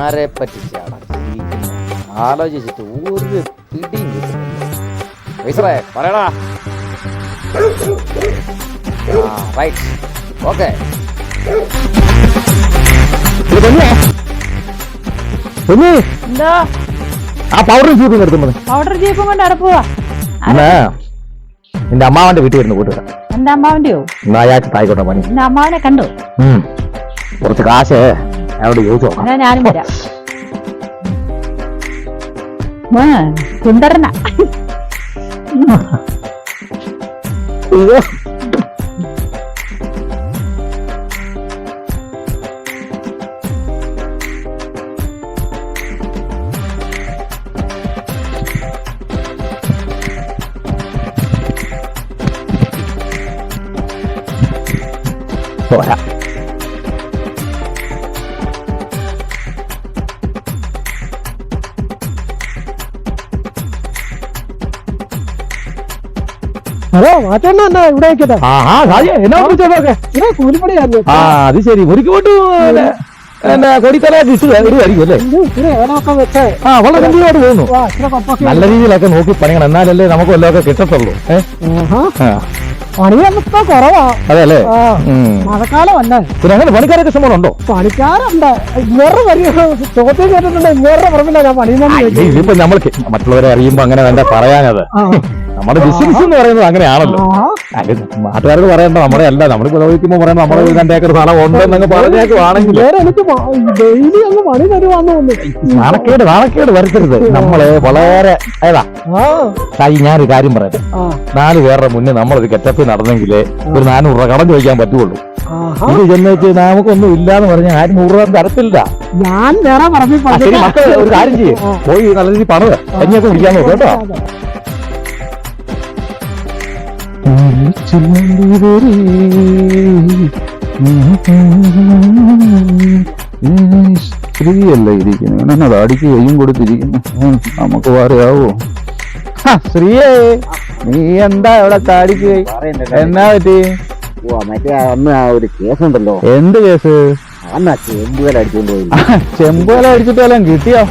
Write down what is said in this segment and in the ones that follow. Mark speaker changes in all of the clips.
Speaker 1: ആരെ പറ്റിച്ചാണ് ആലോചിച്ചിട്ട് ഒരു പിടിയും കിട്ടുന്നില്ല. പറയടാ. Right, okay.
Speaker 2: എന്താ
Speaker 3: ആ പൗഡർ ജീപ്പ് എടുക്കുന്നത്?
Speaker 2: പൗഡർ ജീപ്പും കൊണ്ട് അടപ്പുവാ.
Speaker 3: നിന്റെ അമ്മാവന്റെ വീട്ടിൽ വരുന്നു കൂട്ടുക.
Speaker 2: എന്റെ അമ്മാവന്റെയോ?
Speaker 3: അയാൾക്ക് തായിക്കോട്ടെ പണി.
Speaker 2: എന്റെ അമ്മാവനെ കണ്ടു.
Speaker 3: കുറച്ച് കാശ് അവിടെ ചോദിച്ചോ.
Speaker 2: ഞാനും വരാം. സുന്ദരനാ.
Speaker 3: പോരാ.
Speaker 4: ഹലോ മാറ്റണ്ണ എന്നാ ഇവിടെ വെക്കട്ടെ? കൂലിപ്പണിയായിരുന്നു.
Speaker 3: ആ അത് ശരി. മുറിക്ക് പോട്ട് എന്നാ കൊടിത്തല കിട്ടുമായിരിക്കും അല്ലേ?
Speaker 4: ഏലമൊക്കെ വെച്ച്
Speaker 3: വളരെ ഗംഭീരമായിട്ട് പോകുന്നു. നല്ല രീതിയിലൊക്കെ നോക്കി പണിയണം, എന്നാലല്ലേ നമുക്ക് വല്ലതൊക്കെ കിട്ടത്തുള്ളൂ.
Speaker 4: പണിയൊക്കെ കുറവാ.
Speaker 3: അതെ അല്ലേ?
Speaker 4: മഴക്കാലം അല്ലേ?
Speaker 3: പിന്നെ അങ്ങനെ പണിക്കാരൊക്കെ ശമ്പളം ഉണ്ടോ?
Speaker 4: പണിക്കാരുണ്ട്. ഇങ്ങോട്ട് ചോദ്യം കേട്ടിട്ടുണ്ട്. ഇങ്ങോട്ട് പറഞ്ഞില്ല ഞാൻ പണിയുന്ന.
Speaker 3: ഇതിപ്പോ നമ്മൾക്ക് മറ്റുള്ളവരെ അറിയുമ്പോ അങ്ങനെ വേണ്ട പറയാനത്. നമ്മുടെ ബിസിനസ് എന്ന് പറയുന്നത് അങ്ങനെയാണല്ലോ. നാട്ടുകാരോട് പറയണ്ട, നമ്മുടെ അല്ല. നമ്മൾ ഉപയോഗിക്കുമ്പോ പറയണ്ട നമ്മുടെ 2 ഏക്കർ സ്ഥലം ഉണ്ടെന്നൊക്കെ പറഞ്ഞേക്കുവാണെങ്കിൽ
Speaker 4: എനിക്ക് ഡെയിലി അങ്ങ് പണി തരുവാന്ന് തോന്നുന്നു.
Speaker 3: നാണക്കേട് വരുത്തരുത്. നമ്മള് വളരെ ഏതാ ഞാനൊരു കാര്യം പറയാം. 4 പേരുടെ മുന്നേ നമ്മളൊരു കെറ്റപ്പ് നടന്നെങ്കിലേ ഒരു 400 രൂപ കടം ചോദിക്കാൻ പറ്റുള്ളൂ. ഇത് ചെന്ന് വെച്ച് നമുക്കൊന്നും ഇല്ലാന്ന് പറഞ്ഞാൽ ആരും 100 രൂപ തരത്തില്ല.
Speaker 4: ഞാൻ വേറെ പറഞ്ഞു.
Speaker 3: മക്കളെ ഒരു കാര്യം ചെയ്യും, പോയി നല്ല രീതിയിൽ പണിത് കഞ്ഞിയൊക്കെ കുടിക്കാൻ നോക്കും കേട്ടോ.
Speaker 5: സ്ത്രീയല്ല ഇരിക്കുന്നു, എന്നത് അടിക്ക് കയ്യും കൊടുത്തിരിക്കുന്നു. നമുക്ക് പറയാവോ?
Speaker 3: ശ്രീയേ, നീ എന്താ ഇവിടെ താടിക്ക് എന്നാ പറ്റി?
Speaker 1: മറ്റേ അന്ന് ആ ഒരു കേസുണ്ടല്ലോ.
Speaker 3: എന്ത് കേസ്?
Speaker 1: അന്നാ ചെമ്പുകല അടിച്ചുകൊണ്ട് പോയി.
Speaker 3: ചെമ്പുകല അടിച്ചിട്ട് വല്ലതും കിട്ടിയോ?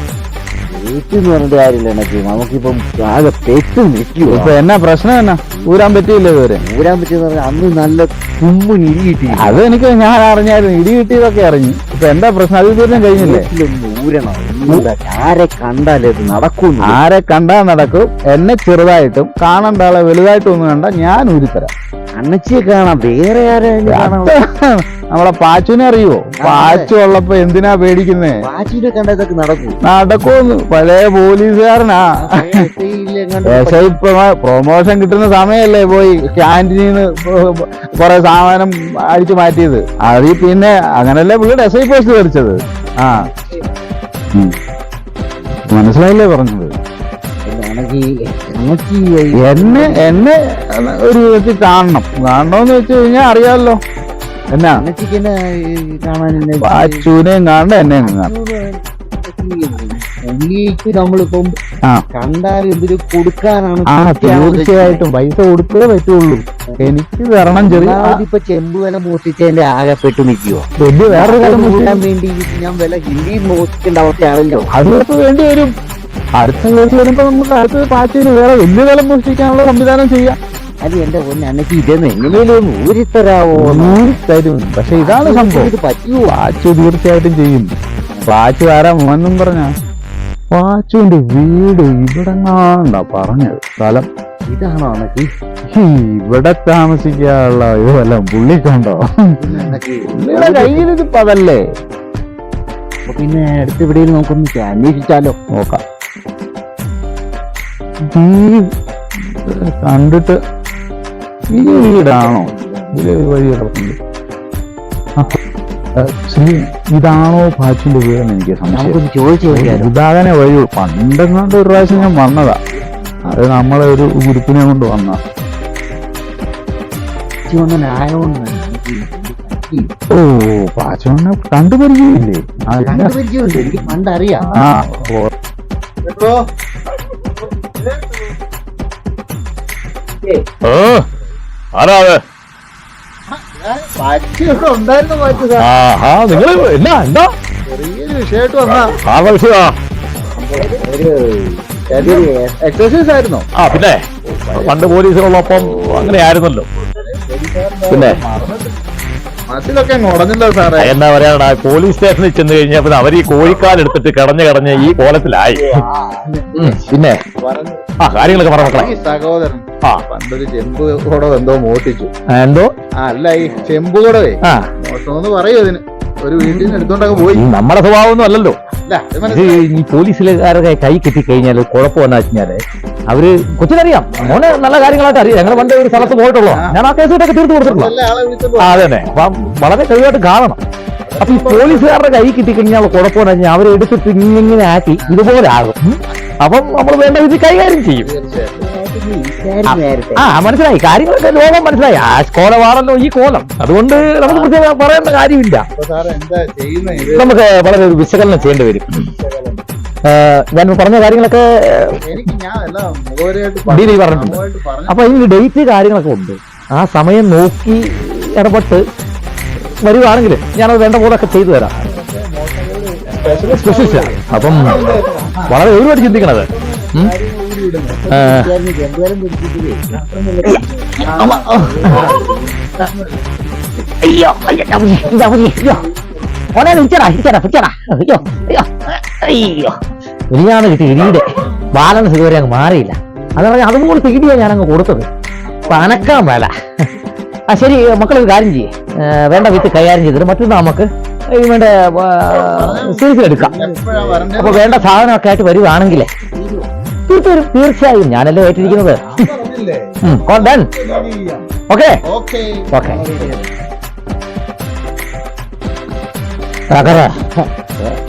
Speaker 1: എന്ന് പറഞ്ഞിട്ട് കാര്യമില്ല. എനിക്ക് നമുക്കിപ്പം ആകെ പെട്ട് നിൽക്കുവോ.
Speaker 3: ഇപ്പൊ എന്നാ പ്രശ്നം? എന്നാ ഊരാൻ പറ്റിയില്ല ഇതുവരെ?
Speaker 1: ഊരാൻ പറ്റിയെന്ന് പറഞ്ഞാൽ അന്ന് നല്ല കുമ്മിന് ഇടി കിട്ടി.
Speaker 3: അത് എനിക്ക് ഞാൻ അറിഞ്ഞായിരുന്നു, ഇടി കിട്ടിയതൊക്കെ അറിഞ്ഞു. ഇപ്പൊ എന്താ പ്രശ്നം? അത് ഇതുവരെ കഴിഞ്ഞില്ലേ?
Speaker 1: ഊരണം. ആരെ കണ്ടാലേ ഇത് നടക്കും.
Speaker 3: ആരെ കണ്ടാൽ നടക്കും. എന്നെ ചെറുതായിട്ടും കാണണ്ട ആളെ വലുതായിട്ടും ഒന്നും കണ്ട ഞാൻ ഊരിത്തരാം.
Speaker 1: അണ്ണച്ചിയെ കാണാം, വേറെ ആരെയും കാണാം.
Speaker 3: നമ്മളെ പാച്ചുവിനെ അറിയുവോ? പാച്ചു ഉള്ളപ്പോ എന്തിനാ പേടിക്കുന്നേ?
Speaker 1: പാച്ചുവിനെ കണ്ട ഇതൊക്കെ
Speaker 3: നടക്കുമെന്ന്. പഴയ പോലീസുകാരനാ. പക്ഷെ ഇപ്പൊ പ്രൊമോഷൻ കിട്ടുന്ന സമയല്ലേ പോയി ക്യാൻറ്റീനിന്ന് കുറെ സാധനം അടിച്ചു മാറ്റിയത്. അതിൽ പിന്നെ അങ്ങനല്ലേ പുള്ളിയുടെ SI പോസ്റ്റ് ധരിച്ചത്. മനസ്സിലായില്ലേ പറഞ്ഞത്? എന്നെ ഒരു വിധത്തിൽ കാണണമെന്ന് വെച്ച് കഴിഞ്ഞാൽ അറിയാമല്ലോ. എന്നാ പാച്ചുവിനെയും കാണണ്ട, എന്നെയും കാണണം.
Speaker 1: നമ്മളിപ്പം കണ്ടാൽ എന്തൊരു കൊടുക്കാനാണ്.
Speaker 3: തീർച്ചയായിട്ടും പൈസ കൊടുത്തേ പറ്റുള്ളൂ. എനിക്ക് തരണം. ചെറിയ
Speaker 1: ഇപ്പൊ ചെമ്പ് വില മോഷ്ടിച്ചതിന്റെ ആകെപ്പെട്ടു നിൽക്കുവോ?
Speaker 3: വലിയ വേറൊരു കാര്യം
Speaker 1: മോഷ്ടിക്കാൻ വേണ്ടി ഞാൻ വില ഹിന്ദി മോഷ്ടിക്കേണ്ട അവസ്ഥയാണല്ലോ.
Speaker 3: അതിനൊക്കെ വേണ്ടി വരും. അടുത്ത കേസ് വരുമ്പോ നമുക്ക് അടുത്ത പാച്ചിന് വേറെ വലിയ വില മോഷ്ടിക്കാനുള്ള സംവിധാനം ചെയ്യാം.
Speaker 1: അത് എന്റെ പൊന്നെ അന്നേക്ക് ഇതെന്ന് എങ്ങനെയും ഊരിത്തരാവോ?
Speaker 3: തരും. പക്ഷെ ഇതാണ് സംഭവം.
Speaker 1: ഇത് പറ്റുമോ?
Speaker 3: പാച്ചു തീർച്ചയായിട്ടും ചെയ്യും. പാച്ചു ആരാ മോനെന്നും പറഞ്ഞ പാച്ചുവിന്റെ വീട് ഇവിടെങ്ങാണ്ടാ പറഞ്ഞത് സ്ഥലം.
Speaker 1: ഇതാണോ അന്നേക്ക്?
Speaker 3: ഇവിടെ താമസിക്കാനുള്ള ഇത് വല്ല പുള്ളിക്കുണ്ടോ? പുള്ളിയുടെ കയ്യിലിരിപ്പ് അതല്ലേ.
Speaker 1: പിന്നെ അടുത്ത് എവിടെയും നമുക്കൊന്ന് അന്വേഷിച്ചാലോ?
Speaker 3: നോക്കാം. കണ്ടിട്ട് ഈ വീടാണോ? വഴി കിടക്കുന്നത്. ഇതാണോ പാച്ചിന്റെ വീടെന്ന് എനിക്ക് സംശയം. ഇതാകനെ വഴി പണ്ടെങ്ങാണ്ട് ഒരു പ്രാവശ്യം ഞാൻ വന്നതാ. അത് നമ്മളെ ഒരു ഗ്രൂപ്പിനെ കൊണ്ട് വന്ന. ഓ, പാച്ചോനെ കണ്ടുപരിചയില്ലേ?
Speaker 1: എനിക്ക് പണ്ടറിയാം.
Speaker 3: നിങ്ങള് എന്നാ എന്താ ചെറിയൊരു വിഷയമായിട്ട് വന്നാ
Speaker 5: ആവശ്യമാ.
Speaker 3: ഒരു എക്സസൈസ് ആയിരുന്നോ?
Speaker 5: ആ പിന്നെ പണ്ട് പോലീസുകളൊപ്പം അങ്ങനെ ആയിരുന്നല്ലോ. പിന്നെ
Speaker 3: മനസ്സിലൊക്കെ അങ്ങ് ഉടഞ്ഞല്ലോ സാറേ.
Speaker 5: എന്നാ പറയാ, പോലീസ് സ്റ്റേഷനിൽ ചെന്ന് കഴിഞ്ഞാൽ പിന്നെ അവർ ഈ കോഴിക്കാലെടുത്തിട്ട് കടഞ്ഞ് ഈ കോലത്തിലായി. പിന്നെ ആ കാര്യങ്ങളൊക്കെ പറ മക്കളെ.
Speaker 3: ഈ സഹോദരൻ പണ്ടൊരു ചെമ്പ് കൂടെ എന്തോ മോട്ടിച്ചു.
Speaker 5: എന്തോ
Speaker 3: അല്ല, ഈ ചെമ്പ് കൂടെ മോഷണമെന്ന് പറയൂ. അതിന് ഒരു വീട്ടിൽ നിന്ന് എടുത്തോണ്ടൊക്കെ പോയി.
Speaker 5: നമ്മുടെ സ്വഭാവമൊന്നും അല്ലല്ലോ.
Speaker 3: അല്ല, അത്
Speaker 5: ഇത്
Speaker 3: മനസ്സിലായി.
Speaker 5: ഈ പോലീസുകാരുടെ കൈ കിട്ടിക്കഴിഞ്ഞാൽ കുഴപ്പമെന്ന് വെച്ചാല് അവര് കൊച്ചിനറിയാം, മോനെ നല്ല കാര്യങ്ങളായിട്ട് അറിയാം. ഞങ്ങൾ പണ്ട് ഒരു സ്ഥലത്ത് പോയിട്ടുള്ളൂ, ഞാൻ ആ കേസൊക്കെ തീർത്ത് കൊടുത്തിട്ടുള്ളൂ.
Speaker 3: എല്ലാ ആളെ വിളിച്ചപ്പോ
Speaker 5: അതെ തന്നെ, അപ്പം വളരെ കഴിവായിട്ട് കാണണം. അപ്പൊ ഈ പോലീസുകാരുടെ കൈ കിട്ടിക്കഴിഞ്ഞാൽ കുഴപ്പമെന്ന് വെച്ചാൽ അവരെ എടുത്തിട്ട് ഇങ്ങനെ ആക്കി ഇതുപോലെ ആകും. അപ്പം നമ്മൾ വേണ്ട ഇത് കൈകാര്യം ചെയ്യും. ആ മനസ്സിലായി, കാര്യങ്ങളൊക്കെ ലോകം മനസ്സിലായി. ആ കോലമാണല്ലോ ഈ കോലം, അതുകൊണ്ട് നമുക്ക് പ്രത്യേകം പറയേണ്ട കാര്യമില്ല.
Speaker 3: സാറ് എന്താ ചെയ്യുന്നത്?
Speaker 5: നമുക്ക് വളരെ ഒരു വിശകലനം ചെയ്യേണ്ടി വരും. ഞാൻ പറഞ്ഞ കാര്യങ്ങളൊക്കെ
Speaker 3: എനിക്ക് ഞാൻ എല്ലാം മുഖവരയായിട്ട്
Speaker 5: ഡീൽ പറഞ്ഞിട്ടുണ്ട്. അപ്പൊ ഇതിന് ഡേറ്റ് കാര്യങ്ങളൊക്കെ ഉണ്ട്. ആ സമയം നോക്കി ഇടപെട്ട് വരുവാണെങ്കിൽ ഞാനത് വേണ്ട പോലൊക്കെ ചെയ്തു തരാം. സ്പെഷ്യലിസ്റ്റ്. അപ്പം വളരെ ഒരുപാട് ചിന്തിക്കണത്. അയ്യോ ഓനെ അയ്യോ ഇനിയാണ് കിട്ടി. ഇനിയുടെ ബാലൻസ് ഇതുവരെ അങ്ങ് മാറിയില്ല. അത് പറഞ്ഞാൽ അതുപോലെ തീടിയാ ഞാൻ അങ്ങ് കൊടുത്തത്. അപ്പൊ അനക്കാൻ വേല. ആ ശരി മക്കളൊരു കാര്യം ചെയ്യേ, വേണ്ട വിത്ത് കൈകാര്യം ചെയ്തിട്ട് മറ്റൊന്ന് നമുക്ക് വേണ്ട സീരീസിലെടുക്കാം. അപ്പൊ വേണ്ട സാധനമൊക്കെ ആയിട്ട് വരുവാണെങ്കിലേ തീർച്ചയായും തീർച്ചയായും ഞാനല്ലേ ഏറ്റിരിക്കുന്നത്. Okay okay.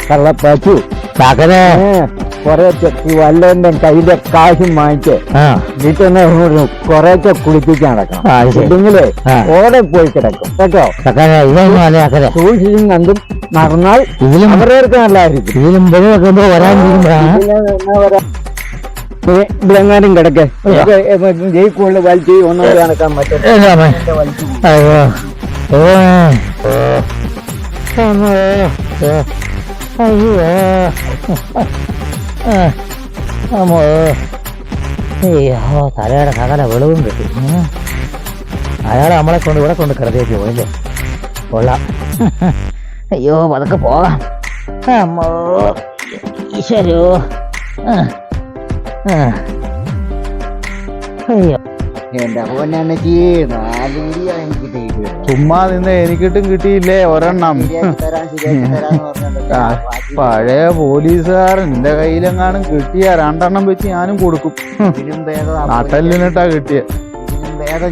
Speaker 1: കള്ളപ്പാച്ചു ചകനെ കൊറേ വല്ലവന്റെ കയ്യിലെ കാശും വാങ്ങിച്ച് വീട്ടിൽ കൊറേയൊക്കെ കുളിപ്പിച്ച് നടക്കണം. ഇല്ലെങ്കിലേ ഓടെ പോയി കിടക്കും കേട്ടോ. സൂക്ഷിച്ചും കണ്ടും നടന്നാൽ ഇതിലും അവരേർക്ക് നല്ലതായിരിക്കും. ഇതിലും ഇവിടെങ്ങാനും കിടക്കെ ജയിക്കൊണ്ട് വലിച്ച് ഒന്നും നടക്കാൻ പറ്റും.
Speaker 2: അയ്യോ തലയുടെ സകല വെളിവും കിട്ടി. അയാളെ നമ്മളെ കൊണ്ട് ഇവിടെ കൊണ്ട് കിടത്തേക്ക് പോയില്ലേ, കൊള്ളാം. അയ്യോ പതുക്കെ പോകാം. അമ്മോ ഈശ്വരോ. അയ്യോ
Speaker 1: എന്റെ പൊന്നച്ചി 4 വീഡിയോ എനിക്ക് കിട്ടിയിട്ടുണ്ട്.
Speaker 3: ചുമ്മാ നിന്ന് എനിക്കിട്ടും കിട്ടിയില്ലേ ഒരെണ്ണം. പഴയ പോലീസുകാരൻ എന്റെ കയ്യിലെങ്ങാനും കിട്ടിയ 2 എണ്ണം വെച്ച് ഞാനും കൊടുക്കും. നട്ടലിനിട്ടാ കിട്ടിയ.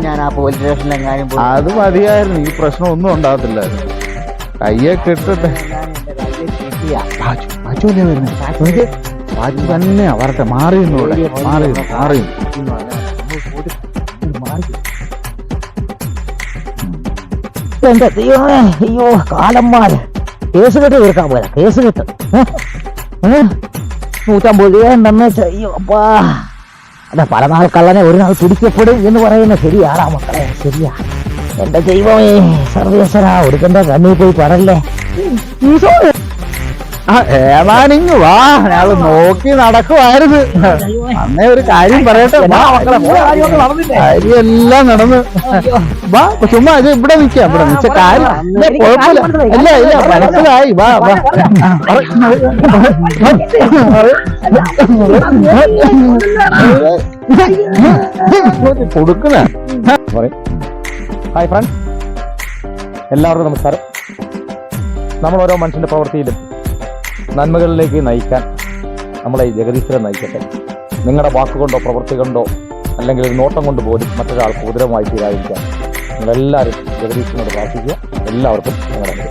Speaker 1: ഞാൻ ആ പോലീസ് സ്റ്റേഷനിലെങ്ങാനും
Speaker 3: അത് മതിയായിരുന്നു, ഈ പ്രശ്നം ഒന്നും ഉണ്ടാകത്തില്ലായിരുന്നു. കയ്യെ കിട്ടട്ടെ. പാച്ചു തന്നെയാ വരട്ടെ. മാറിയുന്നൂടെ മാറിയും
Speaker 2: എന്റെ ദൈവമേ, അയ്യോ കാലന്മാര് കേസ് കെട്ട് തീർക്കാൻ പോരാ. കേസ് കെട്ട് 150 രൂപ ഉണ്ടെന്ന് വെച്ചാ അയ്യോ അപ്പാ. അല്ല പല നാൾ കള്ളനെ ഒരു നാൾ പിടിക്കപ്പെടും എന്ന് പറയുന്നത് ശരിയാടാ മക്കളെ, ശരിയാ. എന്റെ ദൈവമേ സർവേശ്വര, ഒരുക്കന്റെ കണ്ണിൽ പോയി പറല്ലേ.
Speaker 3: ഏതാനിങ് വാ, ഞാൻ നോക്കി നടക്കുവായിരുന്നു. അന്നേ ഒരു കാര്യം പറയട്ടെ. കാര്യമെല്ലാം നടന്ന് വാ. ചുമ്മാ ഇത് ഇവിടെ നിൽക്കാം. ഇവിടെ നിൽച്ച കാര്യം കുഴപ്പമില്ല. ഇല്ല ഇല്ല മനസ്സിലായി. വാ വാ കൊടുക്കണ.
Speaker 5: ഹായ് ഫ്രണ്ട്സ്, എല്ലാവർക്കും നമസ്കാരം. നമ്മൾ ഓരോ മനുഷ്യന്റെ പ്രവൃത്തിയിലും നന്മകളിലേക്ക് നയിക്കാൻ നമ്മളെ ഈ ജഗദീശ്വരൻ നയിക്കട്ടെ. നിങ്ങളുടെ വാക്കുകൊണ്ടോ പ്രവൃത്തി കൊണ്ടോ അല്ലെങ്കിൽ ഒരു നോട്ടം കൊണ്ട് പോലും മറ്റൊരാൾക്ക് ഉപദ്രവമായി തീരാതിരിക്കാൻ നിങ്ങളെല്ലാവരും ജഗദീശ്വരനോട് പ്രാർത്ഥിക്കുക. എല്ലാവർക്കും നിങ്ങളുടെ